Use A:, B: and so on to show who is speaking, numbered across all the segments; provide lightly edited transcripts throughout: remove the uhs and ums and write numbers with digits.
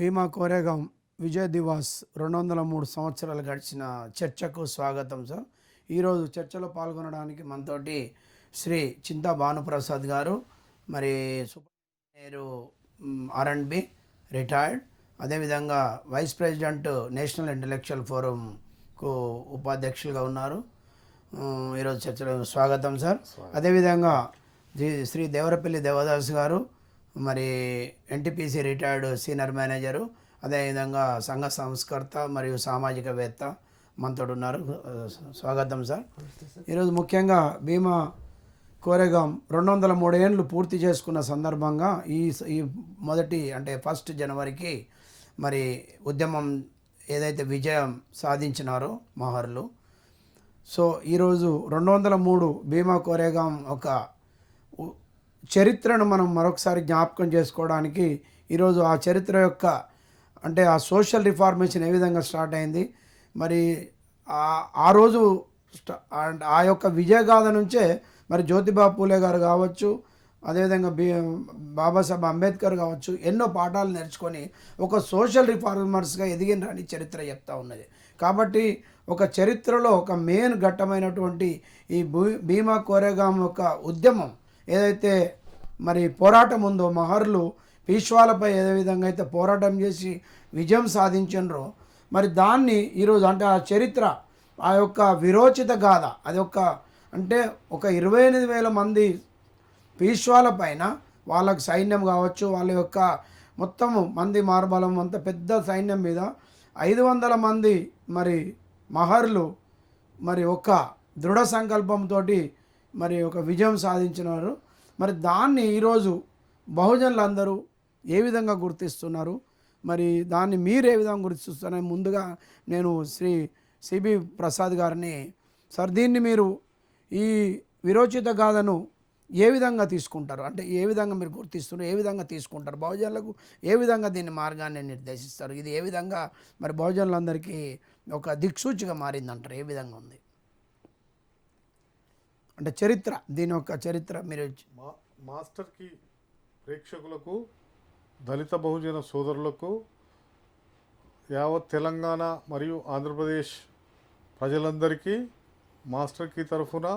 A: భీమా కోరేగాం విజయ్ దివాస్ 203 సంవత్సరాలు గడిచిన చర్చకు స్వాగతం సార్. ఈరోజు చర్చలో పాల్గొనడానికి మనతోటి శ్రీ చింతా భానుప్రసాద్ గారు, మరి సూపర్ R&B రిటైర్డ్, అదేవిధంగా వైస్ ప్రెసిడెంట్ నేషనల్ ఇంటలెక్చువల్ ఫోరంకు ఉపాధ్యక్షులుగా ఉన్నారు. ఈరోజు చర్చలో స్వాగతం సార్. అదేవిధంగా శ్రీ దేవరపల్లి దేవదాస్ గారు, మరి NTPC రిటైర్డ్ సీనియర్ మేనేజరు, అదేవిధంగా సంఘ సంస్కర్త మరియు సామాజికవేత్త మనతో ఉన్నారు. స్వాగతం సార్. ఈరోజు ముఖ్యంగా భీమా కోరేగాం 203 ఏళ్ళు పూర్తి చేసుకున్న సందర్భంగా ఈ మొదటి అంటే 1 జనవరికి మరి ఉద్యమం ఏదైతే విజయం సాధించినారో మహర్లు. సో ఈరోజు 203 భీమా కోరేగాం ఒక చరిత్రను మనం మరొకసారి జ్ఞాపకం చేసుకోవడానికి ఈరోజు ఆ చరిత్ర యొక్క అంటే ఆ సోషల్ రిఫార్మేషన్ ఏ విధంగా స్టార్ట్ అయింది, మరి ఆ రోజు ఆ యొక్క విజయగాథ నుంచే మరి జ్యోతిబా పూలే గారు కావచ్చు, అదేవిధంగా బాబాసాహెబ్ అంబేద్కర్ కావచ్చు, ఎన్నో పాఠాలు నేర్చుకొని ఒక సోషల్ రిఫార్మర్స్గా ఎదిగినని చరిత్ర చెప్తా ఉన్నది. కాబట్టి ఒక చరిత్రలో ఒక మెయిన్ ఘట్టమైనటువంటి ఈ భీమా కోరేగాం యొక్క ఉద్యమం ఏదైతే మరి పోరాటం ఉందో, మహర్లు పీష్వాలపై ఏ విధంగా అయితే పోరాటం చేసి విజయం సాధించినరో, మరి దాన్ని ఈరోజు అంటే ఆ చరిత్ర, ఆ యొక్క విరోచిత గాథ, అది అంటే ఒక 28,000 మంది పీష్వాల పైన వాళ్ళకు సైన్యం కావచ్చు, వాళ్ళ యొక్క మొత్తము మంది మార్బలం అంత పెద్ద సైన్యం మీద 500 మంది మరి మహర్లు మరి ఒక దృఢ సంకల్పంతో మరి ఒక విజయం సాధించినారు. మరి దాన్ని ఈరోజు బహుజనులందరూ ఏ విధంగా గుర్తిస్తున్నారు, మరి దాన్ని మీరు ఏ విధంగా గుర్తిస్తున్నారని ముందుగా నేను శ్రీ సిబి ప్రసాద్ గారిని, సార్ దీన్ని మీరు ఈ విరోచిత గాథను ఏ విధంగా తీసుకుంటారు, అంటే ఏ విధంగా మీరు గుర్తిస్తున్నారు, ఏ విధంగా తీసుకుంటారు, బహుజనులకు ఏ విధంగా దీన్ని మార్గాన్ని నిర్దేశిస్తారు, ఇది ఏ విధంగా మరి బహుజనులందరికీ ఒక దిక్సూచిగా మారిందంటారు, ఏ విధంగా ఉంది అంటే చరిత్ర, దీని యొక్క చరిత్ర మీరు
B: మాస్టర్కి, ప్రేక్షకులకు, దళిత బహుజన సోదరులకు, యావత్ తెలంగాణ మరియు ఆంధ్రప్రదేశ్ ప్రజలందరికీ మాస్టర్కి తరఫున,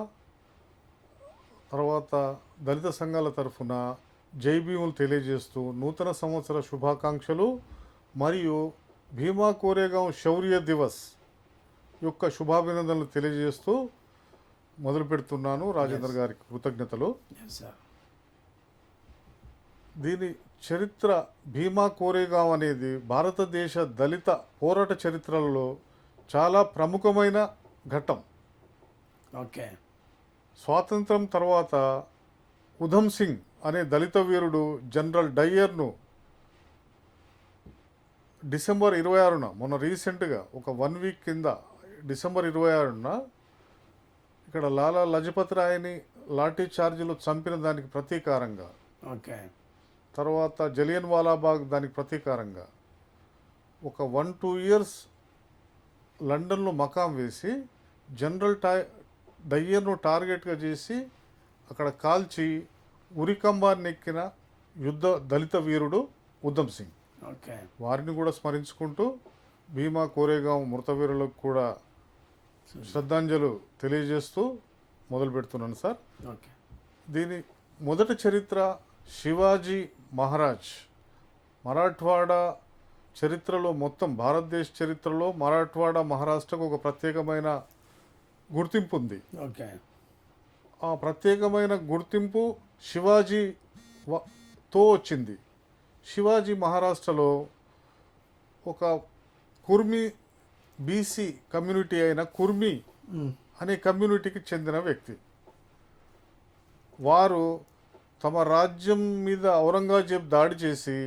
B: తర్వాత దళిత సంఘాల తరఫున జై భీములు తెలియజేస్తూ నూతన సంవత్సర శుభాకాంక్షలు మరియు భీమా కోరేగాం శౌర్య దివస్ యొక్క శుభాభినందనలు తెలియజేస్తూ మొదలు పెడుతున్నాను. రాజేంద్ర గారికి కృతజ్ఞతలు. దీని చరిత్ర, భీమా కోరేగాం అనేది భారతదేశ దళిత పోరాట చరిత్రలలో చాలా ప్రముఖమైన ఘట్టం.
A: ఓకే.
B: స్వాతంత్రం తర్వాత ఉధమ్ సింగ్ అనే దళిత వీరుడు జనరల్ డయ్యర్ను డిసెంబర్ 26న, మొన్న రీసెంట్గా ఒక 1 వీక్ కింద డిసెంబర్ 26న ఇక్కడ లాలా లజపత్ రాయ్ని లాఠీ చార్జీలో చంపిన దానికి ప్రతీకారంగా,
A: ఓకే,
B: తర్వాత జలియన్ వాలాబాగ్ దానికి ప్రతీకారంగా ఒక 1-2 ఇయర్స్ లండన్లో మకాం వేసి జనరల్ డయ్యర్ను టార్గెట్గా చేసి అక్కడ కాల్చి ఉరికంబాన్ని ఎక్కిన దళిత వీరుడు ఉధమ్ సింగ్.
A: ఓకే.
B: వారిని కూడా స్మరించుకుంటూ భీమా కోరేగాం మృతవీరులకు కూడా శ్రద్ధాంజలు తెలియజేస్తూ మొదలు పెడుతున్నాను సార్.
A: ఓకే.
B: దీని మొదటి చరిత్ర శివాజీ మహారాజ్. మరాఠ్వాడా చరిత్రలో, మొత్తం భారతదేశ చరిత్రలో మరాఠ్వాడా మహారాష్ట్రకు ఒక ప్రత్యేకమైన గుర్తింపు ఉంది.
A: ఓకే.
B: ఆ ప్రత్యేకమైన గుర్తింపు శివాజీతో వచ్చింది. శివాజీ మహారాష్ట్రలో ఒక కుర్మి బీసీ కమ్యూనిటీ అయిన కుర్మి అనే కమ్యూనిటీకి చెందిన వ్యక్తి. వారు తమ రాజ్యం మీద ఔరంగజేబ్ దాడి చేసి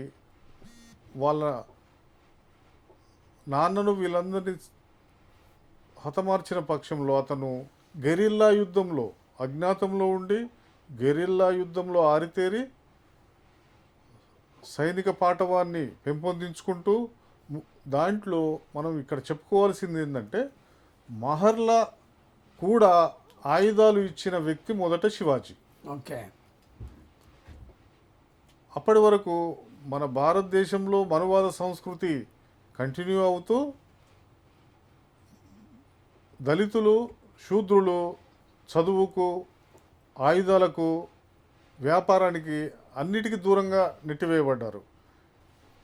B: వాళ్ళ నాన్నను వీళ్ళందరినీ హతమార్చిన పక్షంలో అతను గెరిల్లా యుద్ధంలో, అజ్ఞాతంలో ఉండి గెరిల్లా యుద్ధంలో ఆరితేరి సైనిక పాటవాన్ని పెంపొందించుకుంటూ, దాంట్లో మనం ఇక్కడ చెప్పుకోవాల్సింది ఏంటంటే మహర్ల కూడా ఆయుధాలు ఇచ్చిన వ్యక్తి మొదట శివాజీ.
A: ఓకే.
B: అప్పటి వరకు మన భారతదేశంలో మనువాద సంస్కృతి కంటిన్యూ అవుతూ దళితులు, శూద్రులు చదువుకు, ఆయుధాలకు, వ్యాపారానికి అన్నిటికీ దూరంగా నెట్టివేయబడ్డారు.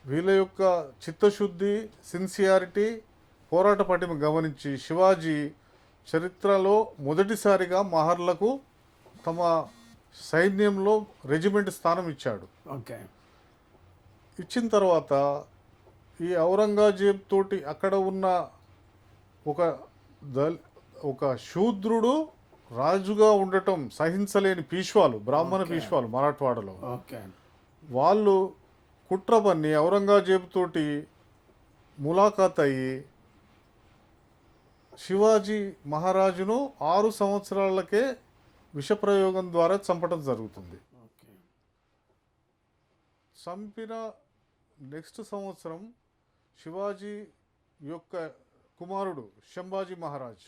B: వీళ్ళ యొక్క చిత్తశుద్ధి, సిన్సియారిటీ, పోరాట పటిమ గమనించి శివాజీ చరిత్రలో మొదటిసారిగా మహర్లకు తమ సైన్యంలో రెజిమెంట్ స్థానం ఇచ్చాడు.
A: ఓకే.
B: ఇచ్చిన తర్వాత ఈ ఔరంగజేబ్ తోటి అక్కడ ఉన్న ఒక ఒక శూద్రుడు రాజుగా ఉండటం సహించలేని పీష్వాలు, బ్రాహ్మణ పీష్వాలు మరాఠవాడలో,
A: ఓకే.
B: వాళ్ళు కుట్ర పన్ని ఔరంగజేబు తోటి ములాఖాత్ అయ్యి శివాజీ మహారాజును 6 సంవత్సరాలకే విషప్రయోగం ద్వారా చంపడం జరుగుతుంది.
A: ఓకే.
B: చంపిన నెక్స్ట్ సంవత్సరం శివాజీ యొక్క కుమారుడు శంభాజీ మహారాజ్,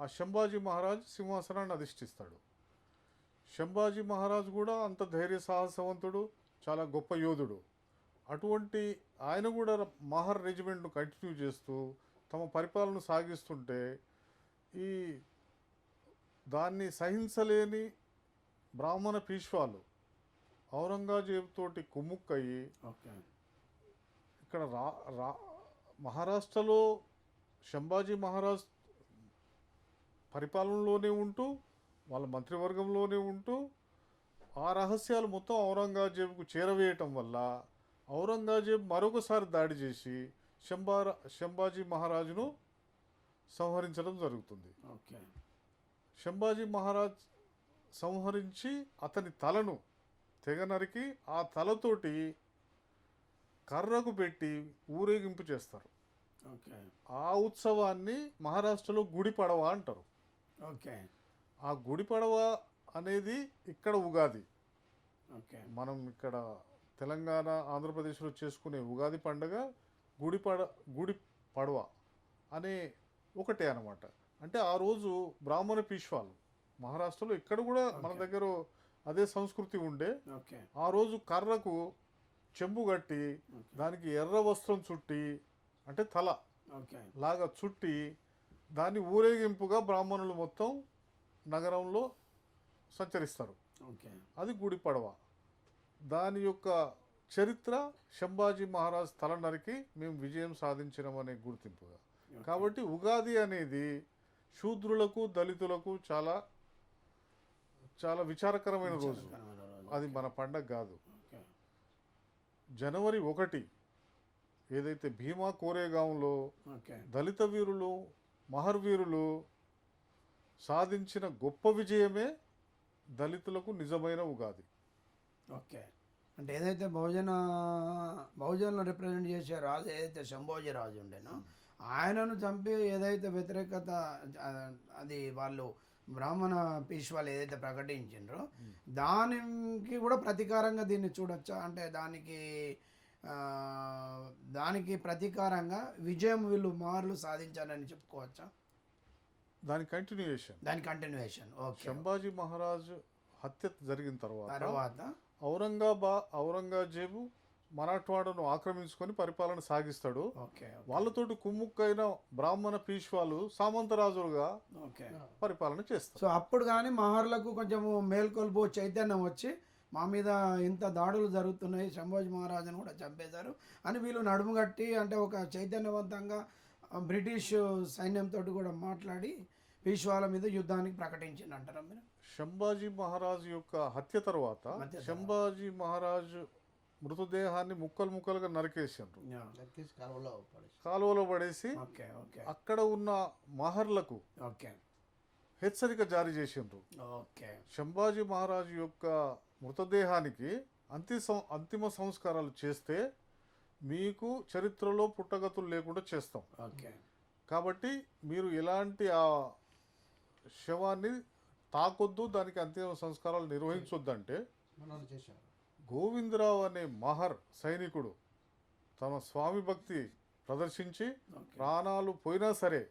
B: ఆ శంభాజీ మహారాజ్ సింహాసనాన్ని అధిష్ఠిస్తాడు. శంభాజీ మహారాజ్ కూడా అంత ధైర్య సాహసవంతుడు, చాలా గొప్ప యోధుడు. అటువంటి ఆయన కూడా మహర్ రెజిమెంట్ను కంటిన్యూ చేస్తూ తమ పరిపాలన సాగిస్తుంటే ఈ దాన్ని సహించలేని బ్రాహ్మణ పీష్వాలు ఔరంగజేబు తోటి కుమ్ముక్కయ్యి
A: ఓకే.
B: ఇక్కడ మహారాష్ట్రలో శంభాజీ మహారాజ్ పరిపాలనలోనే ఉంటూ వాళ్ళ మంత్రివర్గంలోనే ఉంటూ ఆ రహస్యాలు మొత్తం ఔరంగజేబుకు చేరవేయటం వల్ల ఔరంగజేబు మరొకసారి దాడి చేసి శంభాజీ మహారాజును సంహరించడం జరుగుతుంది.
A: ఓకే.
B: శంభాజీ మహారాజ్ సంహరించి అతని తలను తెగ నరికి ఆ తలతోటి కర్రకు పెట్టి ఊరేగింపు చేస్తారు.
A: ఓకే.
B: ఆ ఉత్సవాన్ని మహారాష్ట్రలో గుడి పడవ అంటారు.
A: ఓకే.
B: ఆ గుడి పడవ అనేది ఇక్కడ ఉగాది.
A: ఓకే.
B: మనం ఇక్కడ తెలంగాణ, ఆంధ్రప్రదేశ్లో చేసుకునే ఉగాది పండుగ గుడి పడవ అనే ఒకటే అన్నమాట. అంటే ఆ రోజు బ్రాహ్మణ పీష్వాలు మహారాష్ట్రలో ఇక్కడ కూడా మన దగ్గర అదే సంస్కృతి ఉండే.
A: ఓకే.
B: ఆ రోజు కర్రకు చెంబు కట్టి దానికి ఎర్ర వస్త్రం చుట్టి, అంటే తల
A: ఓకే.
B: లాగా చుట్టి దాన్ని ఊరేగింపుగా బ్రాహ్మణులు మొత్తం నగరంలో సంచరిస్తారు.
A: ఓకే.
B: అది గుడి పడవ. దాని యొక్క చరిత్ర శంభాజీ మహారాజ్ తల నరికి మేము విజయం సాధించినామనే గుర్తింపుగా. కాబట్టి ఉగాది అనేది శూద్రులకు, దళితులకు చాలా చాలా విచారకరమైన రోజు. అది మన పండగ కాదు. జనవరి 1 ఏదైతే భీమా కోరేగాంలో దళిత వీరులు, మహర్ వీరులు సాధించిన గొప్ప విజయమే దళితులకు నిజమైన ఉగాది.
A: ఓకే. అంటే ఏదైతే బహుజనులు రిప్రజెంట్ చేసే రాజు ఏదైతే శంభోజీ రాజు ఉండేనో ఆయనను చంపి ఏదైతే వ్యతిరేకత అది వాళ్ళు బ్రాహ్మణ పీష్వాలు ఏదైతే ప్రకటించిండ్రో దానికి కూడా ప్రతీకారంగా దీన్ని చూడొచ్చా? అంటే దానికి ప్రతీకారంగా విజయం వీళ్ళు మార్లు సాధించాలని చెప్పుకోవచ్చా?
B: దాని కంటిన్యూయేషన్.
A: ఓకే.
B: శంభాజీ మహారాజు హత్య జరిగిన తర్వాత ఔరంగజేబు మరాఠవాడను ఆక్రమించుకొని పరిపాలన సాగిస్తాడు. వాళ్ళతోటి కుమ్ముక్కైన బ్రాహ్మణ పీష్వాలు సామంతరాజులుగా పరిపాలన చేస్తారు.
A: సో అప్పుడు కానీ మహర్లకు కొంచెం మేల్కొల్పు చైతన్యం వచ్చి మా మీద ఇంత దాడులు జరుగుతున్నాయి, శంభాజీ మహారాజును కూడా చంపేశారు అని వీళ్ళు నడుము కట్టి అంటే ఒక చైతన్యవంతంగా బ్రిటిష్ సైన్యంతో కూడా మాట్లాడి పీష్వాల మీద యుద్ధానికి ప్రకటించింది అంటారా మీరు?
B: శంభాజీ మహారాజు యొక్క హత్య తర్వాత శంభాజీ మహారాజు మృతదేహాన్ని ముక్కలుగా నరికేసారు, కాలువలో పడేసి అక్కడ ఉన్న మహర్లకు హెచ్చరిక జారీ చేసిండ్రు. శంభాజీ మహారాజు యొక్క మృతదేహానికి అంతిమ సంస్కారాలు చేస్తే మీకు చరిత్రలో పుట్టగతులు లేకుండా చేస్తాం, కాబట్టి మీరు ఎలాంటి ఆ శవాన్ని తాకొద్దు, దానికి అంతిమ సంస్కారాలు నిర్వహించొద్దంటే గోవిందరావు అనే మహర్ సైనికుడు తమ స్వామి భక్తి ప్రదర్శించి ప్రాణాలు పోయినా సరే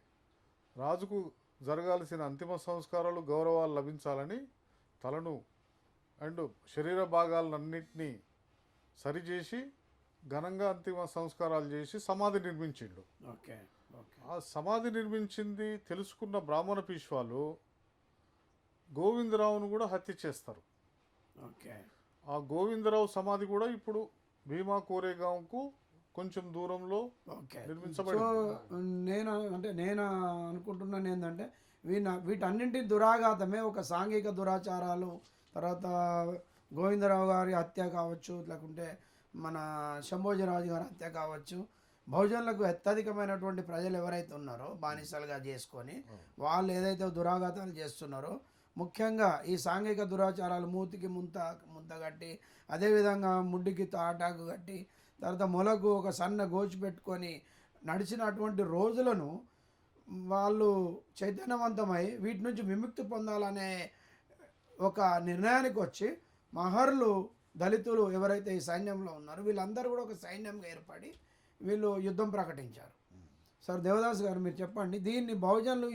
B: రాజుకు జరగాల్సిన అంతిమ సంస్కారాలు, గౌరవాలు లభించాలని తలను అండ్ శరీర భాగాలన్నింటినీ సరిచేసి ఘనంగా అంతిమ సంస్కారాలు చేసి సమాధి నిర్మించిండు.
A: ఓకే. ఓకే.
B: ఆ సమాధి నిర్మించింది తెలుసుకున్న బ్రాహ్మణ పీష్వాలు గోవిందరావును కూడా హత్య చేస్తారు.
A: ఓకే.
B: ఆ గోవిందరావు సమాధి కూడా ఇప్పుడు భీమా కోరేగాంకు కొంచెం దూరంలో
A: ఓకే. సో
B: నిర్మించబడింది.
A: నేను అనుకుంటున్నాను ఏంటంటే వీటన్నింటి దురాఘాతమే ఒక సాంఘిక దురాచారాలు, తర్వాత గోవిందరావు గారి హత్య కావచ్చు, లేకుంటే మన శంభోజీరాజు గారి హత్య కావచ్చు, బహుజనులకు అత్యధికమైనటువంటి ప్రజలు ఎవరైతే ఉన్నారో బానిసలుగా చేసుకొని వాళ్ళు ఏదైతే దురాఘాతాలు చేస్తున్నారో, ముఖ్యంగా ఈ సాంఘిక దురాచారాలు మూతికి ముంత కట్టి, అదేవిధంగా ముడ్డికి తాటాకు కట్టి, తర్వాత మొలకు ఒక సన్న గోచి పెట్టుకొని నడిచినటువంటి రోజులను వాళ్ళు చైతన్యవంతమై వీటి నుంచి విముక్తి పొందాలనే ఒక నిర్ణయానికి వచ్చి మహర్లు, దళితులు ఎవరైతే ఈ సైన్యంలో ఉన్నారో వీళ్ళందరూ కూడా ఒక సైన్యంగా ఏర్పడి వీళ్ళు యుద్ధం ప్రకటించారు. సార్ దేవదాస్ గారు మీరు చెప్పండి, దీన్ని బహుజనులు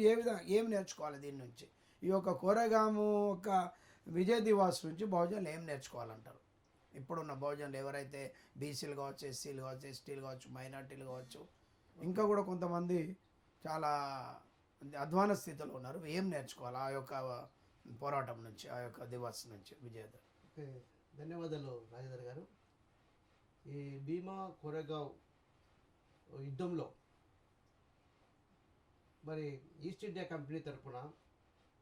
A: ఏం నేర్చుకోవాలి దీని నుంచి? ఈ యొక్క కోరెగాము ఒక విజయ్ దివాస్ నుంచి బహుజనులు ఏం నేర్చుకోవాలంటారు? ఇప్పుడున్న బహుజనులు ఎవరైతే బీసీలు కావచ్చు, ఎస్సీలు కావచ్చు, ఎస్టీలు కావచ్చు, మైనార్టీలు కావచ్చు, ఇంకా కూడా కొంతమంది చాలా అధ్వాన స్థితిలో ఉన్నారు, ఏం నేర్చుకోవాలి ఆ యొక్క పోరాటం నుంచి, ఆ యొక్క దివాస్ నుంచి? విజయ్
C: ఓకే, ధన్యవాదాలు రాజేందర్ గారు. ఈ భీమా కొరెగావ్ యుద్ధంలో మరి ఈస్ట్ ఇండియా కంపెనీ తరఫున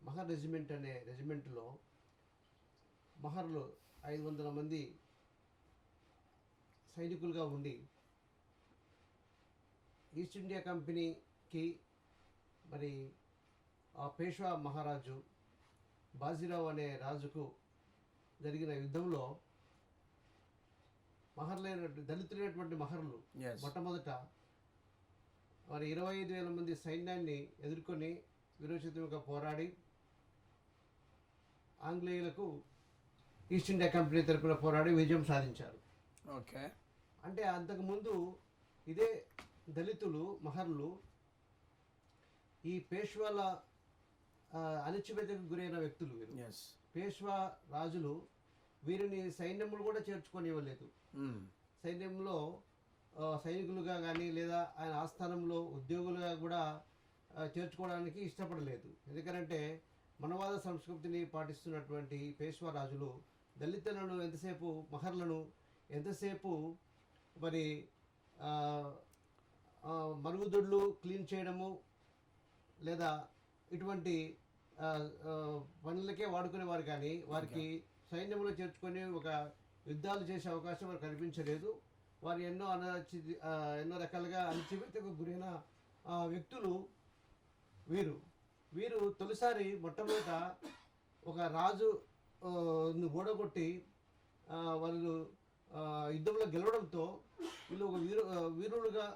C: మహర్ రెజిమెంట్ అనే రెజిమెంట్లో మహర్లు 500 మంది సైనికులుగా ఉండి ఈస్ట్ ఇండియా కంపెనీకి మరి ఆ పేష్వా మహారాజు బాజీరావు అనే రాజుకు జరిగిన యుద్ధంలో దళితులైనటువంటి మహర్లు
A: Yes.
C: మొట్టమొదట మరి 25,000 మంది సైన్యాన్ని ఎదుర్కొని విరోచితంగా పోరాడి ఆంగ్లేయులకు ఈస్ట్ ఇండియా కంపెనీ తరపున పోరాడి విజయం సాధించారు.
A: ఓకే.
C: అంటే అంతకుముందు ఇదే దళితులు మహర్లు ఈ పేష్వాల అణచివేతకు గురైన వ్యక్తులు వీరు.
A: ఎస్.
C: పేష్వా రాజులు వీరిని సైన్యములు కూడా చేర్చుకొనివ్వలేదు. సైన్యంలో సైనికులుగా కానీ లేదా ఆయన ఆస్థానంలో ఉద్యోగులుగా కూడా చేర్చుకోవడానికి ఇష్టపడలేదు. ఎందుకంటే మనవాద సంస్కృతిని పాటిస్తున్నటువంటి పేష్వా రాజులు దళితులను ఎంతసేపు, మహర్లను ఎంతసేపు మరి మరుగుదొడ్లు క్లీన్ చేయడము లేదా ఇటువంటి పనులకే వాడుకునేవారు, కానీ వారికి సైన్యంలో చేర్చుకొని ఒక యుద్ధాలు చేసే అవకాశం వారికి కనిపించలేదు. వారు ఎన్నో రకాలుగా అణచివేతకు గురైన వ్యక్తులు వీరు తొలిసారి మొట్టమొదట ఒక రాజు ఓడగొట్టి వాళ్ళు యుద్ధంలో గెలవడంతో వీళ్ళు ఒక వీరులుగా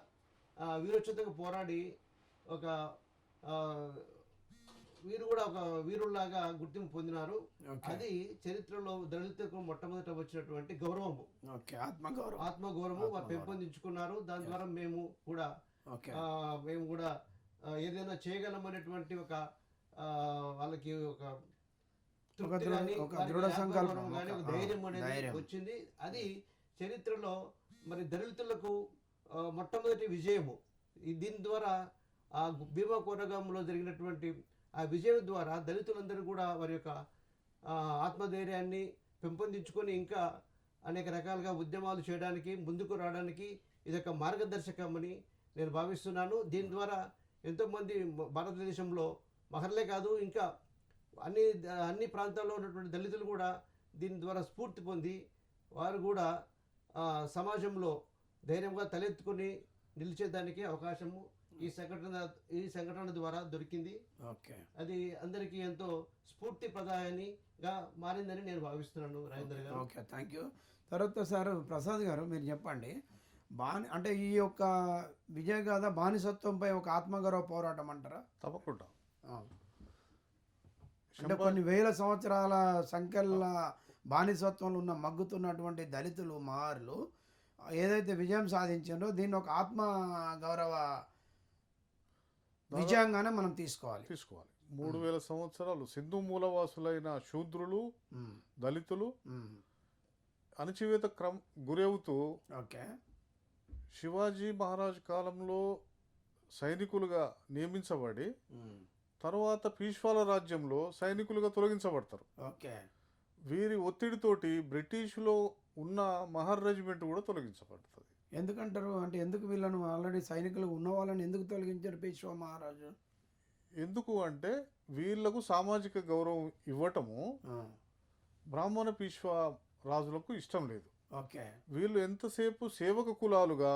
C: వీరోచితంగా పోరాడి వీరు కూడా ఒక వీరుల్లాగా గుర్తింపు పొందినారు. అది చరిత్రలో దళితులకు మొట్టమొదట వచ్చినటువంటి గౌరవము. ఆత్మగౌరవము వారు పెంపొందించుకున్నారు. దాని ద్వారా మేము కూడా ఏదైనా చేయగలమనేటువంటి ఒక వాళ్ళకి ఒక ధైర్యం అనేది వచ్చింది. అది చరిత్రలో మరి దళితులకు మొట్టమొదటి విజయము. దీని ద్వారా ఆ భీమా కోరెగాంలో జరిగినటువంటి ఆ విజయం ద్వారా దళితులందరూ కూడా వారి యొక్క ఆత్మధైర్యాన్ని పెంపొందించుకొని ఇంకా అనేక రకాలుగా ఉద్యమాలు చేయడానికి, ముందుకు రావడానికి ఇదొక మార్గదర్శకమని నేను భావిస్తున్నాను. దీని ద్వారా ఎంతోమంది భారతదేశంలో మహర్లే కాదు, ఇంకా అన్ని ప్రాంతాల్లో ఉన్నటువంటి దళితులు కూడా దీని ద్వారా స్ఫూర్తి పొంది వారు కూడా సమాజంలో ధైర్యంగా తలెత్తుకొని నిలిచేదానికి అవకాశము ఈ సంఘటన ద్వారా దొరికింది. అది అందరికీ ఎంతో స్ఫూర్తి ప్రదాయనిగా మారిందని నేను భావిస్తున్నాను. రాజేంద్ర గారు.
A: Okay, thank you. తర్వాత సార్ ప్రసాద్ గారు మీరు చెప్పండి, అంటే ఈ యొక్క విజయగాథ బానిసత్వంపై ఒక ఆత్మగౌరవ పోరాటం అంటారా?
B: తప్పకుండా.
A: అంటే కొన్ని వేల సంవత్సరాల సంఖ్యల బానిసత్వంలో ఉన్న మగ్గుతున్నటువంటి దళితులు, మహర్లు ఏదైతే విజయం సాధించారో దీన్ని ఒక ఆత్మ గౌరవ విజయంగానే మనం తీసుకోవాలి.
B: 3000 సంవత్సరాలు సింధు మూలవాసులైన శూద్రులు, దళితులు అణచివేత గురవుతూ శివాజీ మహారాజ్ కాలంలో సైనికులుగా నియమించబడి తర్వాత పీష్వాల రాజ్యంలో సైనికులుగా తొలగించబడతారు.
A: ఓకే.
B: వీరి ఒత్తిడితోటి బ్రిటిష్లో ఉన్న మహర్ రెజిమెంట్ కూడా తొలగించబడుతుంది.
A: ఎందుకంటారు? అంటే ఎందుకు వీళ్ళను ఆల్రెడీ సైనికులు ఉన్న వాళ్ళని ఎందుకు తొలగించారు పేష్వా మహారాజు?
B: ఎందుకు అంటే వీళ్లకు సామాజిక గౌరవం ఇవ్వటము బ్రాహ్మణ పీష్వా రాజులకు ఇష్టం లేదు.
A: ఓకే.
B: వీళ్ళు ఎంతసేపు సేవక కులాలుగా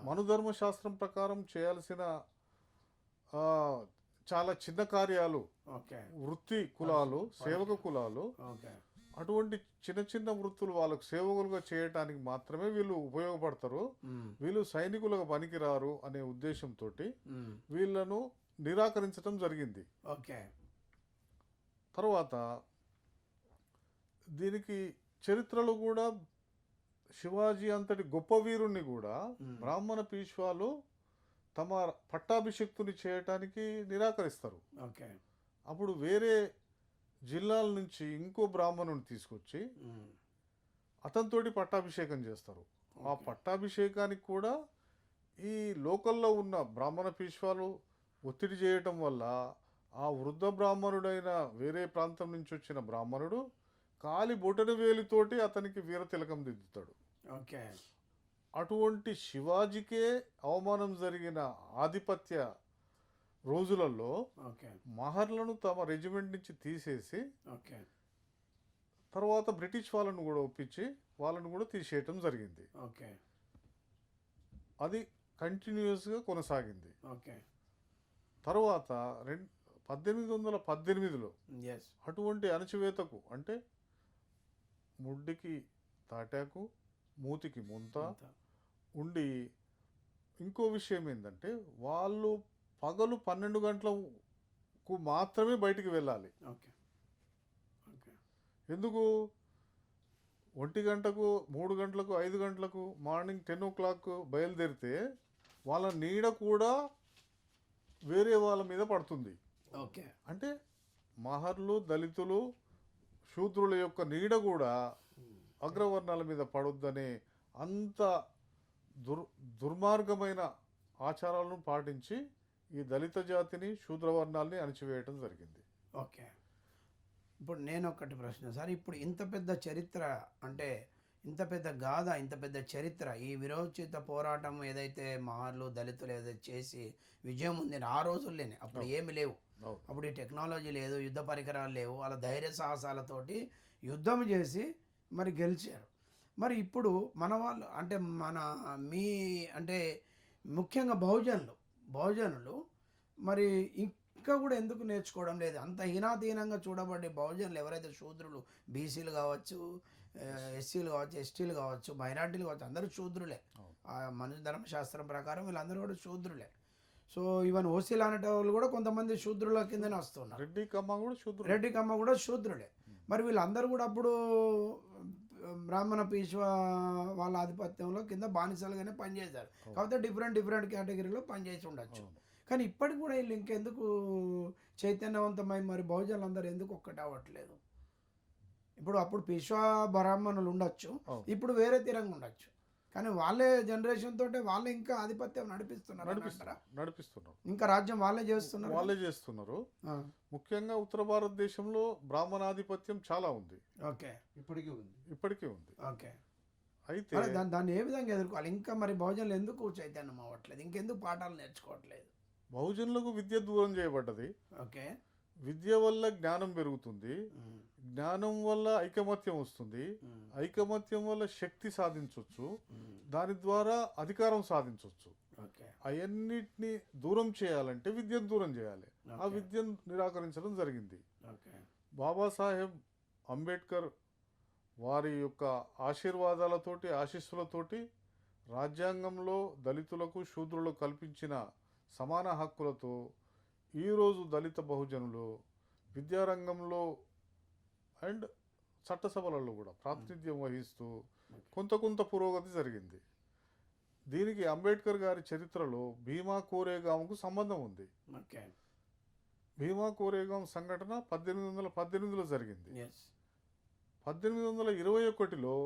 B: మనుధర్మశాస్త్రం ప్రకారం చేయాల్సిన చాలా చిన్న కార్యాలు,
A: ఓకే,
B: వృత్తి కులాలు, సేవక కులాలు,
A: ఓకే,
B: అటువంటి చిన్న చిన్న వృత్తులు వాళ్ళకు సేవకులుగా చేయటానికి మాత్రమే వీళ్ళు ఉపయోగపడతారు. వీళ్ళు సైనికులుగా పనికిరారు అనే ఉద్దేశంతో వీళ్ళను నిరాకరించడం జరిగింది.
A: ఓకే.
B: తర్వాత దీనికి చరిత్రలో కూడా శివాజీ అంతటి గొప్ప వీరుణ్ణి కూడా బ్రాహ్మణ పీష్వాలు తమ పట్టాభిషిక్తుని చేయటానికి నిరాకరిస్తారు.
A: ఓకే.
B: అప్పుడు వేరే జిల్లాల నుంచి ఇంకో బ్రాహ్మణుని తీసుకొచ్చి అతనితోటి పట్టాభిషేకం చేస్తారు. ఆ పట్టాభిషేకానికి కూడా ఈ లోకల్లో ఉన్న బ్రాహ్మణ పీష్వాలు ఒత్తిడి చేయటం వల్ల ఆ వృద్ధ బ్రాహ్మణుడైన వేరే ప్రాంతం నుంచి వచ్చిన బ్రాహ్మణుడు కాలి బొటన వేలితోటి అతనికి వీరతిలకం దిద్దుతాడు.
A: ఓకే.
B: అటువంటి శివాజీకే అవమానం జరిగిన ఆధిపత్య రోజులలో మహర్లను తమ రెజిమెంట్ నుంచి తీసేసి తర్వాత బ్రిటిష్ వాళ్ళను కూడా ఒప్పించి వాళ్ళను కూడా తీసేయటం జరిగింది. అది కంటిన్యూస్గా కొనసాగింది. తర్వాత 1818లో అటువంటి అణచివేతకు అంటే ముడ్డికి తాటాకు, మూతికి ముంత ఉండి, ఇంకో విషయం ఏంటంటే వాళ్ళు పగలు 12 గంటలకు మాత్రమే బయటికి వెళ్ళాలి. ఎందుకు? 1 గంటకు, 3 గంటలకు, 5 గంటలకు, మార్నింగ్ 10 o'clock బయలుదేరితే వాళ్ళ నీడ కూడా వేరే వాళ్ళ మీద పడుతుంది. అంటే మహర్లు, దళితులు, శూద్రుల యొక్క నీడ కూడా అగ్రవర్ణాల మీద పడొద్దనే అంత దుర్మార్గమైన ఆచారాలను పాటించి ఈ దళిత జాతిని, శూద్రవర్ణాలని అణచివేయటం జరిగింది.
A: ఓకే. ఇప్పుడు నేను ఒకటి ప్రశ్న సార్, ఇప్పుడు ఇంత పెద్ద చరిత్ర అంటే ఇంత పెద్ద గాథ, ఇంత పెద్ద చరిత్ర, ఈ విరోచిత పోరాటం ఏదైతే మహర్లు, దళితులు ఏదైతే చేసి విజయం ఉంది ఆ రోజుల్లోనే, అప్పుడు ఏమి లేవు, అప్పుడు ఈ టెక్నాలజీ లేదు, యుద్ధ పరికరాలు లేవు, వాళ్ళ ధైర్య సాహసాలతోటి యుద్ధం చేసి మరి గెలిచారు. మరి ఇప్పుడు మన వాళ్ళు అంటే మీ అంటే ముఖ్యంగా బహుజనులు మరి ఇంకా కూడా ఎందుకు నేర్చుకోవడం లేదు? అంత హీనాతీనంగా చూడబడే బహుజనులు ఎవరైతే శూద్రులు, బీసీలు కావచ్చు, ఎస్సీలు కావచ్చు, ఎస్టీలు కావచ్చు, మైనార్టీలు కావచ్చు, అందరూ శూద్రులే. మనుష ధర్మశాస్త్రం ప్రకారం వీళ్ళందరూ కూడా శూద్రులే. సో ఈవెన్ ఓసీలు అనేట వాళ్ళు కూడా కొంతమంది శూద్రుల కిందనే వస్తున్నారు. రెడ్డి కమ్మ కూడా శూద్రులే. మరి వీళ్ళందరూ కూడా అప్పుడు బ్రాహ్మణ పీష్వా వాళ్ళ ఆధిపత్యంలో కింద బానిసలుగానే పనిచేశారు. కాకపోతే డిఫరెంట్ కేటగిరీలో పనిచేసి ఉండొచ్చు. కానీ ఇప్పటికి కూడా వీళ్ళు ఇంకెందుకు చైతన్యవంతమై మరి బహుజనులు అందరూ ఎందుకు ఒక్కటి అవ్వట్లేదు? ఇప్పుడు అప్పుడు పీష్వా బ్రాహ్మణులు ఉండొచ్చు, ఇప్పుడు వేరే తీరంగా ఉండొచ్చు, కానీ వాళ్ళే జనరేషన్ తోటే వాళ్ళే ఇంకా ఆధిపత్యం నడిపిస్తున్నారు. ఇంకా రాజ్యం వాళ్ళే చేస్తున్నారు.
B: ముఖ్యంగా ఉత్తర భారతదేశంలో బ్రాహ్మణాధిపత్యం చాలా ఉంది. ఇప్పటికీ ఉంది. అయితే
A: దాన్ని ఏ విధంగా ఎదుర్కోవాలి? ఇంకా మరి బహుజనులు ఎందుకు చైతన్యం అవ్వట్లేదు? ఇంకెందుకు పాఠాలు నేర్చుకోవట్లేదు?
B: బహుజనులకు విద్య దూరం చేయబడ్డది. విద్య వల్ల జ్ఞానం పెరుగుతుంది, జ్ఞానం వల్ల ఐకమత్యం వస్తుంది, ఐకమత్యం వల్ల శక్తి సాధించవచ్చు, దాని ద్వారా అధికారం సాధించవచ్చు. అవన్నిటిని దూరం చేయాలంటే విద్యను దూరం చేయాలి. ఆ విద్యను నిరాకరించడం జరిగింది. బాబాసాహెబ్ అంబేద్కర్ వారి యొక్క ఆశీర్వాదాలతోటి, ఆశీస్సులతోటి రాజ్యాంగంలో దళితులకు, శూద్రులకు కల్పించిన సమాన హక్కులతో ఈరోజు దళిత బహుజనులు విద్యారంగంలో అండ్ చట్టసభలలో కూడా ప్రాతినిధ్యం వహిస్తూ కొంత పురోగతి జరిగింది. దీనికి అంబేద్కర్ గారి చరిత్రలో భీమా కోరేగాంకు సంబంధం ఉంది. భీమా కోరేగాం సంఘటన 1818లో జరిగింది. 1821లో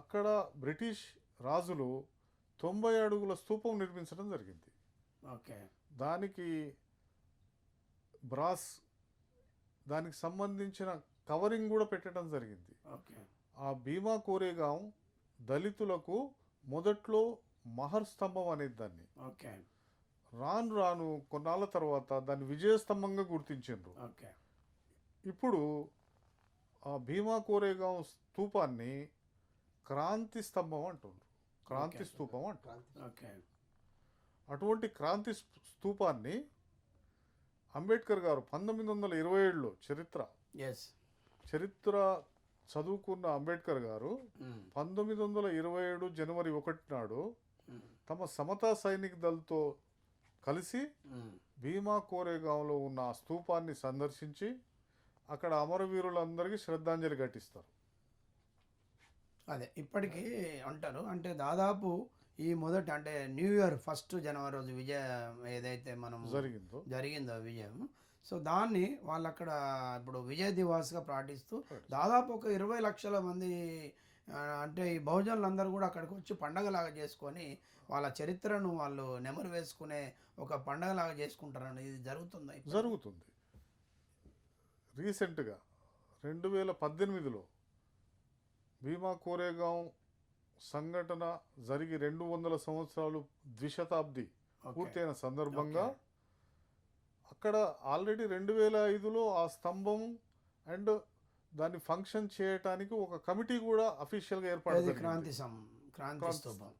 B: అక్కడ బ్రిటిష్ రాజులు 90 అడుగుల స్తూపం నిర్మించడం జరిగింది.
A: ఓకే.
B: దానికి బ్రాస్ దానికి సంబంధించిన కవరింగ్ కూడా పెట్టడం జరిగింది.
A: ఓకే.
B: ఆ భీమా కోరేగాం దళితులకు మొదట్లో మహర్ స్తంభం అనేది దాన్ని,
A: ఓకే.
B: రాను రాను కొన్నాళ్ళ తర్వాత దాన్ని విజయస్తంభంగా గుర్తించారు.
A: ఓకే.
B: ఇప్పుడు ఆ భీమా కోరేగాం స్తూపాన్ని క్రాంతి స్తంభం అంటున్నారు, క్రాంతి స్తూపం అంటారు.
A: ఓకే.
B: అటువంటి క్రాంతి స్తూపాన్ని అంబేద్కర్ గారు 1927లో చరిత్ర చదువుకున్న అంబేద్కర్ గారు 1927 జనవరి 1 నాడు తమ సమతా సైనిక దళతో కలిసి భీమా కోరేగాంలో ఉన్న ఆ స్తూపాన్ని సందర్శించి అక్కడ అమరవీరులందరికీ శ్రద్ధాంజలి ఘటిస్తారు.
A: అదే ఇప్పటికీ అంటారు. అంటే దాదాపు ఈ మొదటి అంటే న్యూ ఇయర్ 1 జనవరి రోజు విజయం ఏదైతే మనం జరిగిందో విజయం, సో దాన్ని వాళ్ళు అక్కడ ఇప్పుడు విజయ్ దివాస్గా పాటిస్తూ దాదాపు ఒక 20 లక్షల మంది అంటే ఈ బహుజనులందరూ కూడా అక్కడికి వచ్చి పండగలాగా చేసుకొని వాళ్ళ చరిత్రను వాళ్ళు నెమరు వేసుకునే ఒక పండగలాగా చేసుకుంటారండి. ఇది
B: జరుగుతుంది. రీసెంట్గా 2018లో భీమా కోరేగాం సంఘటన జరిగి 200 సంవత్సరాలు ద్విశతాబ్ది పూర్తయిన సందర్భంగా అక్కడ ఆల్రెడీ 2005లో ఆ స్తంభం అండ్ దాన్ని ఫంక్షన్ చేయటానికి ఒక కమిటీ కూడా అఫీషియల్గా ఏర్పాటు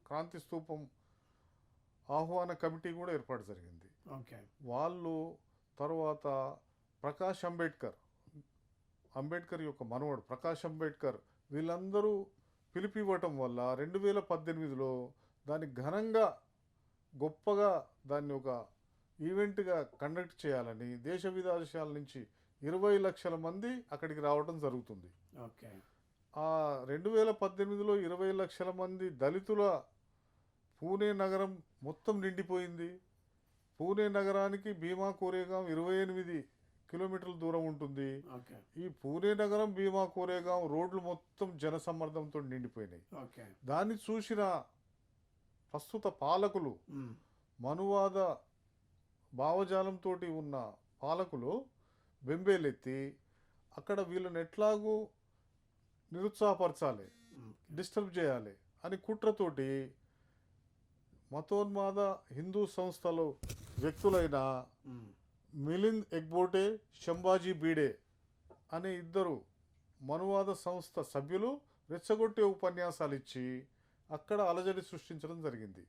B: క్రాంతి స్తూపం ఆహ్వాన కమిటీ కూడా ఏర్పాటు జరిగింది. వాళ్ళు తర్వాత ప్రకాష్ అంబేద్కర్ యొక్క మనవడు ప్రకాష్ అంబేద్కర్ వీళ్ళందరూ పిలిపివ్వటం వల్ల 2018లో దాన్ని ఘనంగా గొప్పగా దాన్ని ఒక ఈవెంట్గా కండక్ట్ చేయాలని దేశ విదేశాల నుంచి 20 లక్షల మంది అక్కడికి రావడం జరుగుతుంది. ఆ 2018లో 20 లక్షల మంది దళితుల పూణే నగరం మొత్తం నిండిపోయింది. పూణే నగరానికి భీమా కోరేగాం 28 కిలోమీటర్ల దూరం ఉంటుంది. ఈ పూణే నగరం భీమా కోరేగాం రోడ్లు మొత్తం జనసమ్మర్దంతో నిండిపోయినాయి. దాన్ని చూసిన ప్రస్తుత పాలకులు, మనువాద భావజాలంతో ఉన్న పాలకులు బెంబేలెత్తి అక్కడ వీళ్ళని ఎట్లాగూ నిరుత్సాహపరచాలి, డిస్టర్బ్ చేయాలి అని కుట్రతోటి మతోన్మాద హిందూ సంస్థలు వ్యక్తులైన మిలింద్ ఎగ్బోటే, శంభాజీ బీడే అనే 2 మనువాద సంస్థ సభ్యులు రెచ్చగొట్టే ఉపన్యాసాలు ఇచ్చి అక్కడ అలజడి సృష్టించడం జరిగింది.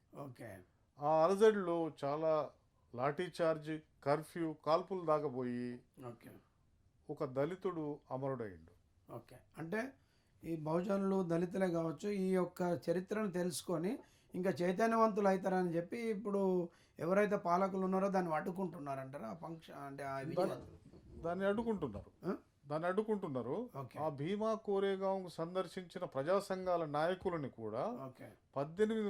B: ఆ అలజడిలో చాలా లాఠీ చార్జ్, కర్ఫ్యూ, కాల్పులు దాకపోయి ఒక దళితుడు అమరుడైండు.
A: అంటే ఈ బహుజనులు దళితులే కావచ్చు ఈ యొక్క చరిత్రను తెలుసుకొని ఇంకా చైతన్యవంతులు అవుతారని చెప్పి ఇప్పుడు ఎవరైతే పాలకులు ఉన్నారో దాన్ని అడ్డుకుంటున్నారంటారా? ఆ ఫంక్షన్ అంటే
B: దాన్ని అడ్డుకుంటున్నారు. ఆ భీమా కోరేగాం సందర్శించిన ప్రజా సంఘాల నాయకులని కూడా 18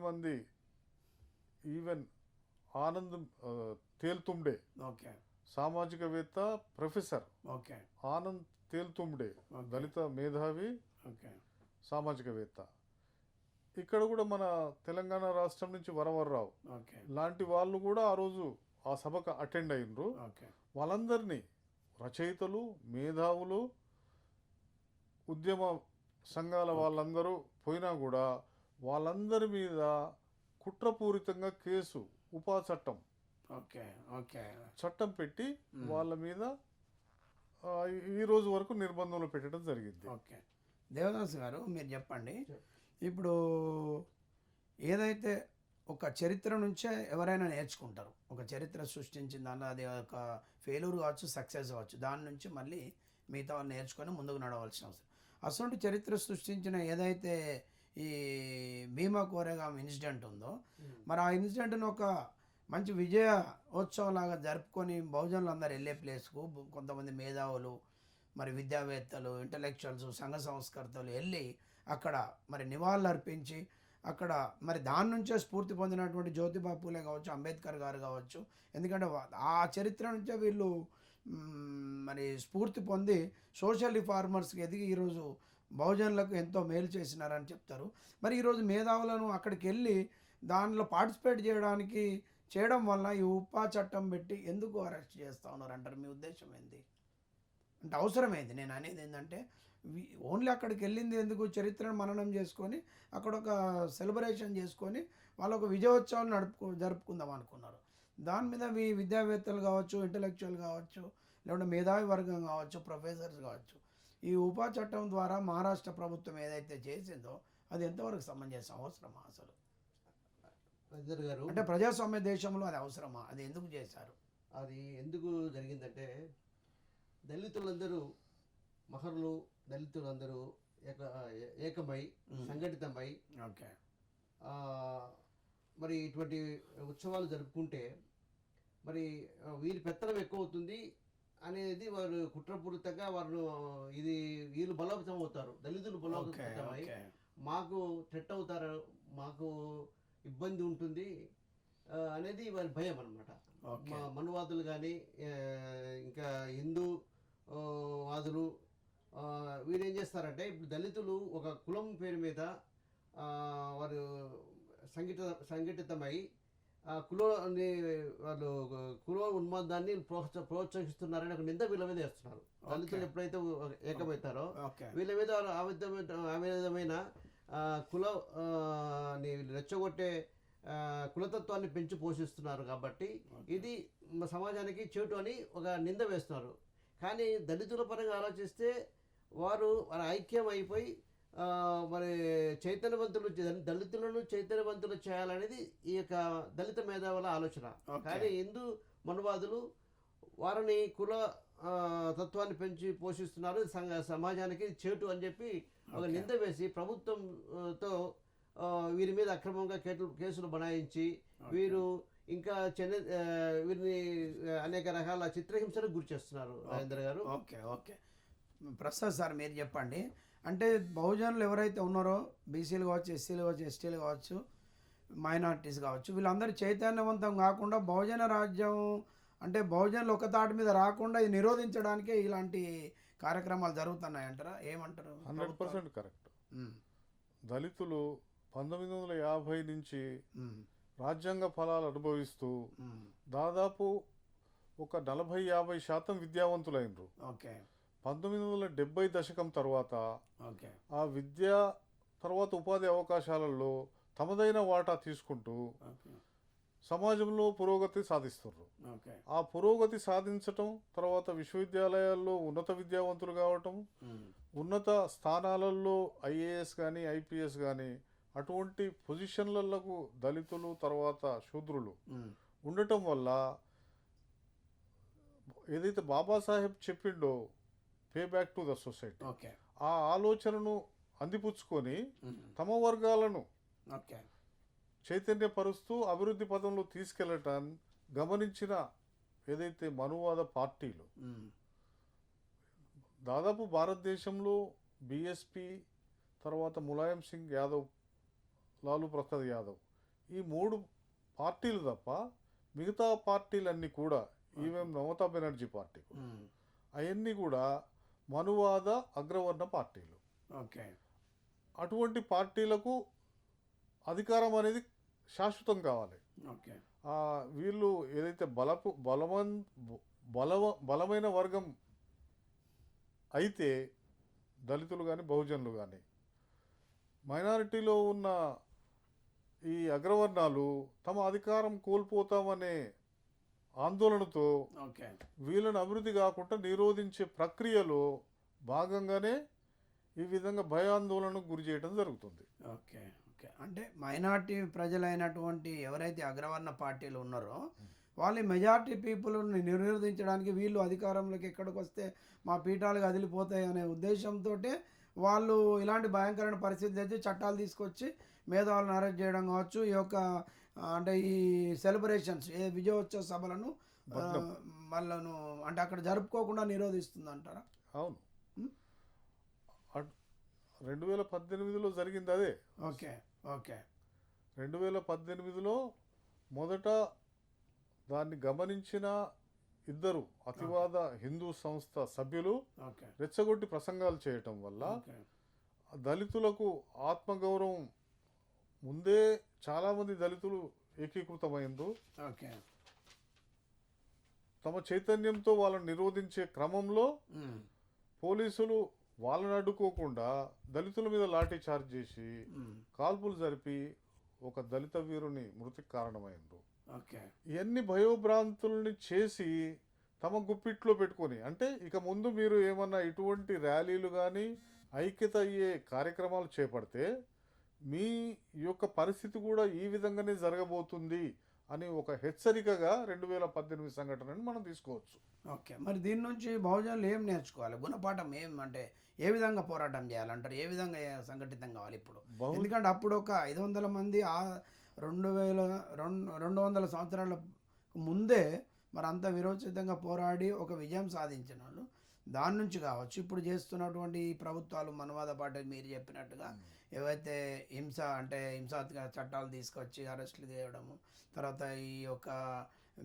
B: మంది ఈవెన్ ఆనంద్ తేల్తుండే సామాజికవేత్త, ప్రొఫెసర్ ఆనంద్ తేల్తుండే దళిత మేధావి, సామాజికవేత్త, ఇక్కడ కూడా మన తెలంగాణ రాష్ట్రం నుంచి వరవర్రావు లాంటి వాళ్ళు కూడా ఆ రోజు ఆ సభకు అటెండ్ అయినరు. వాళ్ళందరినీ రచయితలు, మేధావులు, ఉద్యమ సంఘాల వాళ్ళందరూ పోయినా కూడా వాళ్ళందరి మీద కుట్రపూరితంగా కేసు, ఉపా చట్టం పెట్టి వాళ్ళ మీద ఈ రోజు వరకు నిర్బంధంలో పెట్టడం జరిగింది.
A: దేవదాస్ గారు మీరు చెప్పండి, ఇప్పుడు ఏదైతే ఒక చరిత్ర నుంచే ఎవరైనా నేర్చుకుంటారు, ఒక చరిత్ర సృష్టించిన దాన్ని అది ఒక ఫెయిల్యూర్ కావచ్చు, సక్సెస్ కావచ్చు, దాని నుంచి మళ్ళీ మిగతా వాళ్ళు నేర్చుకొని ముందుకు నడవలసిన అవసరం. అసలు చరిత్ర సృష్టించిన ఏదైతే ఈ భీమా కోరేగాం ఇన్సిడెంట్ ఉందో, మరి ఆ ఇన్సిడెంట్ను ఒక మంచి విజయోత్సవం లాగా జరుపుకొని బహుజనులు అందరు వెళ్ళే ప్లేస్కు కొంతమంది మేధావులు, మరి విద్యావేత్తలు, ఇంటలెక్చువల్స్, సంఘ సంస్కర్తలు వెళ్ళి అక్కడ మరి నివాళులు అర్పించి అక్కడ మరి దాని నుంచే స్ఫూర్తి పొందినటువంటి జ్యోతిబా పూలే కావచ్చు, అంబేద్కర్ గారు కావచ్చు, ఎందుకంటే ఆ చరిత్ర నుంచే వీళ్ళు మరి స్ఫూర్తి పొంది సోషల్ రిఫార్మర్స్కి ఎదిగి ఈరోజు బహుజనులకు ఎంతో మేలు చేసినారని చెప్తారు. మరి ఈరోజు మేధావులను అక్కడికి వెళ్ళి దానిలో పార్టిసిపేట్ చేయడం వల్ల ఈ ఉపా చట్టం పెట్టి ఎందుకు అరెస్ట్ చేస్తూ ఉన్నారు అంటారు? మీ ఉద్దేశం ఏంది? అంటే అవసరమైంది. నేను అనేది ఏంటంటే ఓన్లీ అక్కడికి వెళ్ళింది ఎందుకు? చరిత్రను మననం చేసుకొని అక్కడ ఒక సెలబ్రేషన్ చేసుకొని వాళ్ళు ఒక విజయోత్సవాన్ని జరుపుకుందాం అనుకున్నారు. దాని మీద విద్యావేత్తలు కావచ్చు, ఇంటలెక్చువల్ కావచ్చు, లేకుంటే మేధావి వర్గం కావచ్చు, ప్రొఫెసర్స్ కావచ్చు, ఈ ఉపా చట్టం ద్వారా మహారాష్ట్ర ప్రభుత్వం ఏదైతే చేసిందో అది ఎంతవరకు సమంజసం, అవసరమా అసలు?
C: రవీంద్ర గారు,
A: అంటే ప్రజాస్వామ్య దేశంలో అది అవసరమా? అది ఎందుకు చేశారు?
C: అది ఎందుకు జరిగిందంటే దళితులందరూ మహర్లు దళితులందరూ ఏకమై సంఘటితమై
A: ఓకే.
C: మరి ఇటువంటి ఉత్సవాలు జరుపుకుంటే మరి వీరి పెత్తనం ఎక్కువ అవుతుంది అనేది వారు కుట్రపూరితంగా వారు వీళ్ళు బలోపేతం అవుతారు, దళితులు బలోపేతమై మాకు థ్రెట్ అవుతారు, మాకు ఇబ్బంది ఉంటుంది అనేది వారి భయం అనమాట. మనువాదులు కానీ ఇంకా హిందూ వాదులు వీరు ఏం చేస్తారంటే ఇప్పుడు దళితులు ఒక కులం పేరు మీద వారు సంఘటితమై కులాన్ని వాళ్ళు కుల ఉన్మాదాన్ని ప్రోత్సహిస్తున్నారని ఒక నింద వీళ్ళ మీద వేస్తున్నారు. దళితులు ఎప్పుడైతే ఏకమవుతారో వీళ్ళ మీద ఆ విధమైన కుల రెచ్చగొట్టే కులతత్వాన్ని పెంచి పోషిస్తున్నారు. కాబట్టి ఇది సమాజానికి చెడు అని ఒక నింద వేస్తున్నారు. కానీ దళితుల పరంగా ఆలోచిస్తే వారు ఐక్యం అయిపోయి మరి చైతన్యవంతులు దళితులను చైతన్యవంతులు చేయాలనేది ఈ యొక్క దళిత మేధావుల ఆలోచన. కానీ హిందూ మనువాదులు వారిని కుల తత్వాన్ని పెంచి పోషిస్తున్నారు, సమాజానికి చేటు అని చెప్పి ఒక నింద వేసి ప్రభుత్వంతో వీరి మీద అక్రమంగా కేసులు బనాయించి వీరు ఇంకా వీరిని అనేక రకాల చిత్రహింసలకు గురి చేస్తున్నారు. రాజేంద్ర గారు,
A: ఓకే ఓకే ప్రసాద్ సార్ మీరు చెప్పండి. అంటే బహుజనులు ఎవరైతే ఉన్నారో బీసీలు కావచ్చు, ఎస్సీలు కావచ్చు, ఎస్టీలు కావచ్చు, మైనారిటీస్ కావచ్చు, వీళ్ళందరూ చైతన్యవంతం కాకుండా బహుజన రాజ్యం అంటే బహుజనులు ఒక తాటి మీద రాకుండా ఇది నిరోధించడానికే ఇలాంటి కార్యక్రమాలు జరుగుతున్నాయి అంటారా? ఏమంటారు?
B: 100% కరెక్ట్. దళితులు 1950 నుంచి రాజ్యాంగ ఫలాలు అనుభవిస్తూ దాదాపు ఒక 40-50% విద్యావంతులైనరు.
A: ఓకే.
B: 1970 దశకం తర్వాత ఆ విద్య తర్వాత ఉపాధి అవకాశాలలో తమదైన వాటా తీసుకుంటూ సమాజంలో పురోగతి సాధిస్తున్నారు. ఆ పురోగతి సాధించటం తర్వాత విశ్వవిద్యాలయాల్లో ఉన్నత విద్యావంతులు కావటం, ఉన్నత స్థానాలలో ఐఏఎస్ కానీ ఐపీఎస్ కానీ అటువంటి పొజిషన్లకు దళితులు తర్వాత శూద్రులు ఉండటం వల్ల ఏదైతే బాబాసాహెబ్ చెప్పిండో pay back to the society, ఆ ఆలోచనను అందిపుచ్చుకొని తమ వర్గాలను చైతన్యపరుస్తూ అభివృద్ధి పదంలో తీసుకెళ్లటాన్ని గమనించిన ఏదైతే మనువాద పార్టీలు దాదాపు భారతదేశంలో బీఎస్పీ తర్వాత ములాయం సింగ్ యాదవ్, లాలూ ప్రసాద్ యాదవ్ ఈ 3 పార్టీలు తప్ప మిగతా పార్టీలన్నీ కూడా ఈవెన్ మమతా బెనర్జీ పార్టీ అవన్నీ కూడా మనువాద అగ్రవర్ణ పార్టీలు. అటువంటి పార్టీలకు అధికారం అనేది శాశ్వతం కావాలి. వీళ్ళు ఏదైతే బలమైన వర్గం అయితే దళితులు కానీ బహుజనులు కానీ మైనారిటీలో ఉన్న ఈ అగ్రవర్ణాలు తమ అధికారం కోల్పోతామనే ఆందోళనతో వీళ్ళని అభివృద్ధి కాకుండా నిరోధించే ప్రక్రియలో భాగంగానే ఈ విధంగా భయాందోళనకు గురి చేయడం జరుగుతుంది.
A: ఓకే ఓకే అంటే మైనార్టీ ప్రజలైనటువంటి ఎవరైతే అగ్రవర్ణ పార్టీలు ఉన్నారో వాళ్ళు మెజార్టీ పీపుల్ని నిరోధించడానికి వీళ్ళు అధికారంలోకి ఎక్కడికి వస్తే మా పీఠాలు కదిలిపోతాయి అనే ఉద్దేశంతో వాళ్ళు ఇలాంటి భయంకరమైన పరిస్థితి తెచ్చి చట్టాలు తీసుకొచ్చి మేధావులను అరెస్ట్ చేయడం కావచ్చు, ఈ యొక్క అంటే ఈ సెలబ్రేషన్స్ విజయోత్సవ సభలను వాళ్ళను అంటే అక్కడ జరుపుకోకుండా నిరోధిస్తుంది అంటారా?
B: అవును, 2018లో జరిగింది అదే.
A: ఓకే ఓకే
B: 2018లో మొదట దాన్ని గమనించిన ఇద్దరు అతివాద హిందూ సంస్థ సభ్యులు
A: ఓకే
B: రెచ్చగొట్టి ప్రసంగాలు చేయటం వల్ల
A: ఓకే
B: దళితులకు ఆత్మగౌరవం ముందే చాలామంది దళితులు ఏకీకృతమైందో
A: ఓకే
B: తమ చైతన్యంతో వాళ్ళని నిరోధించే క్రమంలో
A: ఉమ్,
B: పోలీసులు వాళ్ళని అడ్డుకోకుండా దళితుల మీద లాఠీ చార్జ్ చేసి
A: ఉమ్,
B: కాల్పులు జరిపి ఒక దళిత వీరుని మృతికి కారణమైంది.
A: ఓకే
B: ఇవన్నీ భయోభ్రాంతుల్ని చేసి తమ గుప్పిట్లో పెట్టుకొని, అంటే ఇక ముందు మీరు ఏమన్నా ఇటువంటి ర్యాలీలు కానీ ఐక్యత అయ్యే కార్యక్రమాలు చేపడితే మీ యొక్క పరిస్థితి కూడా ఈ విధంగానే జరగబోతుంది అని ఒక హెచ్చరికగా 2018 సంఘటనని మనం తీసుకోవచ్చు.
A: ఓకే మరి దీని నుంచి బహుజనులు ఏం నేర్చుకోవాలి, గుణపాఠం ఏం అంటే ఏ విధంగా పోరాటం చేయాలంటారు, ఏ విధంగా సంఘటితం కావాలి ఇప్పుడు? ఎందుకంటే అప్పుడు ఒక 500 మంది 200 సంవత్సరాల ముందే మరి అంత విరోచితంగా పోరాడి ఒక విజయం సాధించిన వాళ్ళు, దాని నుంచి కావచ్చు ఇప్పుడు చేస్తున్నటువంటి ఈ ప్రభుత్వాలు మనవాద పార్టీ మీరు చెప్పినట్టుగా ఏవైతే హింసాత్మక చట్టాలు తీసుకొచ్చి అరెస్టులు చేయడము, తర్వాత ఈ యొక్క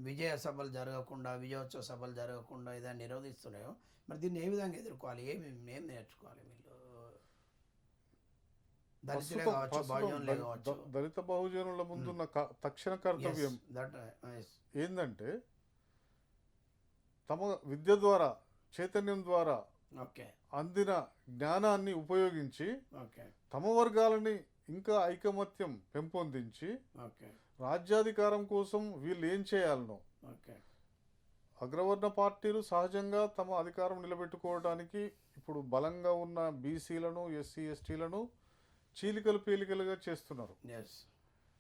A: విజయ సభలు జరగకుండా, విజయోత్సవ సభలు జరగకుండా ఇదాన్ని నిరోధిస్తున్నాయో, మరి దీన్ని ఏ విధంగా ఎదుర్కోవాలి, ఏం నేర్చుకోవాలి వీళ్ళు? దళితులే కావచ్చు, బహుజనులే కావచ్చు.
B: దళిత బహుజనుల ముందున్న తక్షణ కర్తవ్యం ఏంటంటే తమ విద్య ద్వారా, చైతన్యం ద్వారా
A: ఓకే
B: అందిన జ్ఞానాన్ని ఉపయోగించి
A: ఓకే
B: తమ వర్గాలని ఇంకా ఐకమత్యం పెంపొందించి
A: ఓకే
B: రాజ్యాధికారం కోసం వీళ్ళు ఏం చేయాలనో,
A: ఓకే
B: అగ్రవర్ణ పార్టీలు సహజంగా తమ అధికారం నిలబెట్టుకోవడానికి ఇప్పుడు బలంగా ఉన్న బీసీలను, ఎస్సీ ఎస్టీలను చీలికలు పీలికలుగా చేస్తున్నారు.
A: ఎస్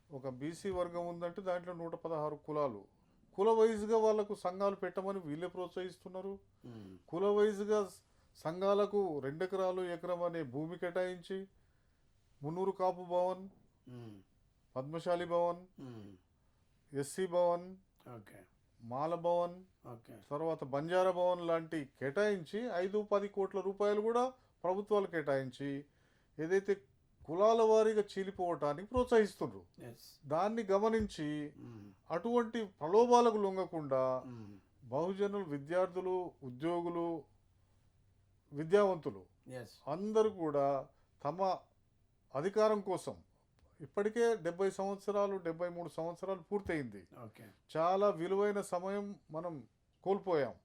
B: ఒక బీసీ వర్గం ఉందంటే దాంట్లో 116 కులాలు, కుల వైజ్గా వాళ్ళకు సంఘాలు పెట్టమని వీళ్ళే ప్రోత్సహిస్తున్నారు. కుల వైజ్గా సంఘాలకు 2 ఎకరాలు ఎకరం అనే భూమి కేటాయించి మున్నూరు కాపు భవన్, పద్మశాలి భవన్, ఎస్సీ భవన్,
A: ఓకే
B: మాల భవన్,
A: ఓకే
B: తర్వాత బంజారా భవన్ లాంటి కేటాయించి 5-10 కోట్ల రూపాయలు కూడా ప్రభుత్వాలు కేటాయించి ఏదైతే కులాల వారీగా చీలిపోవటానికి ప్రోత్సహిస్తున్నారు.
A: ఎస్
B: దాన్ని గమనించి అటువంటి ప్రలోభాలకు లొంగకుండా బహుజనులు, విద్యార్థులు, ఉద్యోగులు, విద్యావంతులు
A: ఎస్
B: అందరూ కూడా తమ అధికారం కోసం, ఇప్పటికే 70 సంవత్సరాలు 73 సంవత్సరాలు పూర్తయింది,
A: ఓకే
B: చాలా విలువైన సమయం మనం కోల్పోయాం.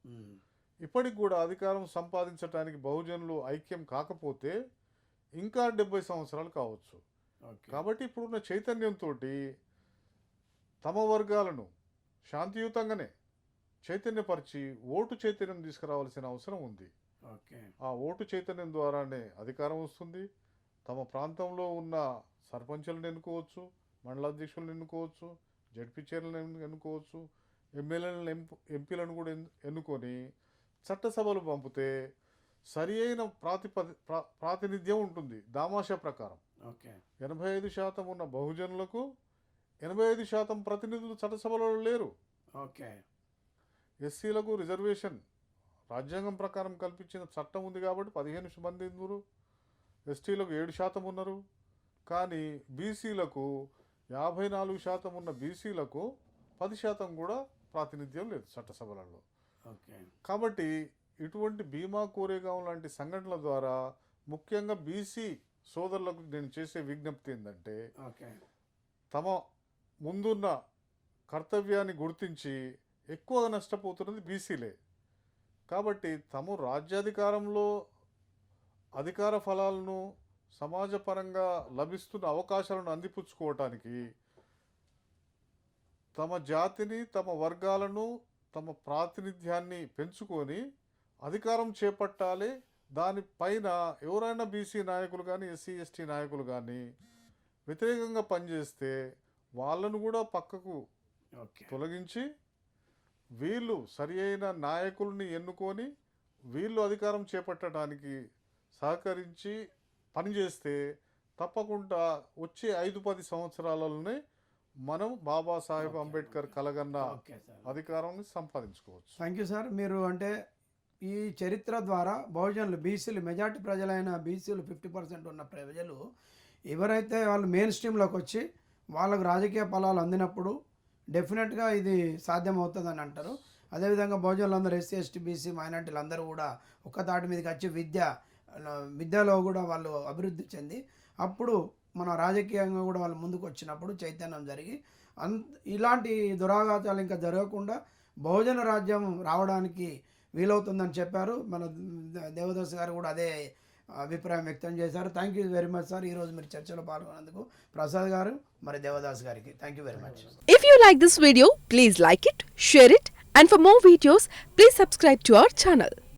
B: ఇప్పటికి కూడా అధికారం సంపాదించడానికి బహుజనులు ఐక్యం కాకపోతే ఇంకా 70 సంవత్సరాలు కావచ్చు.
A: ఓకే
B: కాబట్టి ఇప్పుడున్న చైతన్యంతో తమ వర్గాలను శాంతియుతంగానే చైతన్యపరిచి ఓటు చైతన్యం తీసుకురావాల్సిన అవసరం ఉంది.
A: ఓకే
B: ఆ ఓటు చైతన్యం ద్వారానే అధికారం వస్తుంది. తమ ప్రాంతంలో ఉన్న సర్పంచులను ఎన్నుకోవచ్చు, మండలాధ్యక్షులను ఎన్నుకోవచ్చు, జడ్పీ చైర్లను ఎన్నుకోవచ్చు, ఎమ్మెల్యేలను, ఎంపీలను కూడా ఎన్నుకొని చట్టసభలు పంపితే సరి అయిన ప్రాతినిధ్యం ఉంటుంది. దామాషా ప్రకారం
A: ఓకే
B: 85% ఉన్న బహుజనులకు 85% ప్రతినిధులు చట్టసభలలో లేరు.
A: ఓకే
B: ఎస్సీలకు రిజర్వేషన్ రాజ్యాంగం ప్రకారం కల్పించిన చట్టం ఉంది కాబట్టి 15 మంది ఉన్నారు, ఎస్టీలకు 7% ఉన్నారు. కానీ బీసీలకు 54% ఉన్న బీసీలకు 10% కూడా ప్రాతినిధ్యం లేదు చట్టసభలలో.
A: ఓకే
B: కాబట్టి ఇటువంటి భీమా కోరేగాం లాంటి సంఘటనల ద్వారా ముఖ్యంగా బీసీ సోదరులకు నేను చేసే విజ్ఞప్తి ఏంటంటే
A: ఓకే
B: తమ ముందున్న కర్తవ్యాన్ని గుర్తించి ఎక్కువగా నష్టపోతున్నది బీసీలే. కాబట్టి తమ రాజ్యాధికారంలో అధికార ఫలాలను, సమాజపరంగా లభిస్తున్న అవకాశాలను అందిపుచ్చుకోవటానికి తమ జాతిని, తమ వర్గాలను, తమ ప్రాతినిధ్యాన్ని పెంచుకొని అధికారం చేపట్టాలి. దానిపైన ఎవరైనా బీసీ నాయకులు కానీ, ఎస్సీ ఎస్టీ నాయకులు కానీ వ్యతిరేకంగా పనిచేస్తే వాళ్ళను కూడా పక్కకు తొలగించి వీళ్ళు సరి అయిన నాయకుల్ని ఎన్నుకొని వీళ్ళు అధికారం చేపట్టడానికి సహకరించి పనిచేస్తే తప్పకుండా వచ్చే 5-10 సంవత్సరాలలోనే మనం బాబాసాహెబ్ అంబేద్కర్ కలగన్న అధికారాన్ని సంపాదించుకోవచ్చు.
A: Thank you sir. మీరు అంటే ఈ చరిత్ర ద్వారా బహుజనులు, బీసీలు, మెజార్టీ ప్రజలైన బీసీలు 50% ఉన్న ప్రజలు ఎవరైతే వాళ్ళు మెయిన్ స్ట్రీమ్లోకి వచ్చి వాళ్ళకు రాజకీయ ఫలాలు అందినప్పుడు డెఫినెట్గా ఇది సాధ్యమవుతుందని అంటారు. అదేవిధంగా బహుజనులందరూ ఎస్సీ ఎస్టీ బీసీ మైనార్టీలు అందరూ కూడా ఒక్క తాటి మీదకి వచ్చి విద్యలో కూడా వాళ్ళు అభివృద్ధి చెంది అప్పుడు మన రాజకీయంగా కూడా వాళ్ళు ముందుకు వచ్చినప్పుడు చైతన్యం జరిగి ఇలాంటి దురాఘాతాలు ఇంకా జరగకుండా బహుజన రాజ్యం రావడానికి వీలవుతుందని చెప్పారు. మన దేవదాస్ గారు కూడా అదే అభిప్రాయం వ్యక్తం చేశారు. Thank you very much sir. ఈరోజు మీరు చర్చలో పాల్గొన్నందుకు ప్రసాద్ గారు మరి దేవదాస్ గారికి thank you very much.
D: If you like this video, please like it, share it, and for more videos, please subscribe to our channel.